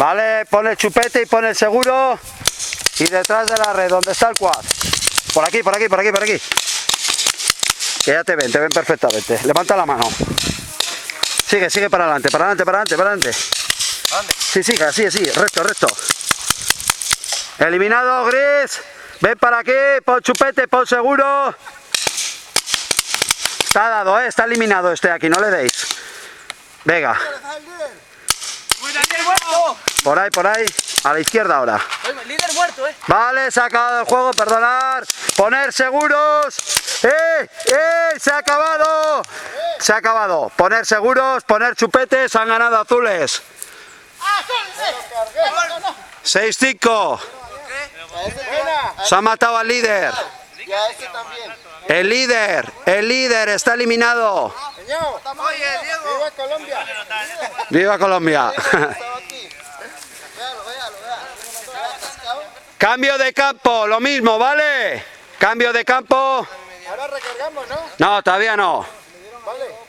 Vale, pone el chupete y pone el seguro. Y detrás de la red, donde está el quad. Por aquí, por aquí, por aquí, por aquí. Que ya te ven perfectamente. Levanta la mano. Sigue, sigue para adelante, para adelante, para adelante, para adelante. Sí, sí, así, así, recto, recto. Eliminado, Gris. Ven para aquí, pon chupete, pon seguro. Está dado, está eliminado este aquí, no le deis. Venga. Por ahí, a la izquierda ahora. Líder muerto, Vale, se ha acabado el juego, perdonad. Poner seguros. Se ha acabado. Se ha acabado. Poner seguros, poner chupetes, han ganado azules. 6-5. Se ha matado al líder. El líder está eliminado. ¡Viva Colombia! ¡Viva Colombia! Cambio de campo, lo mismo, ¿vale? Cambio de campo. Ahora recargamos, ¿no? No, todavía no. Vale.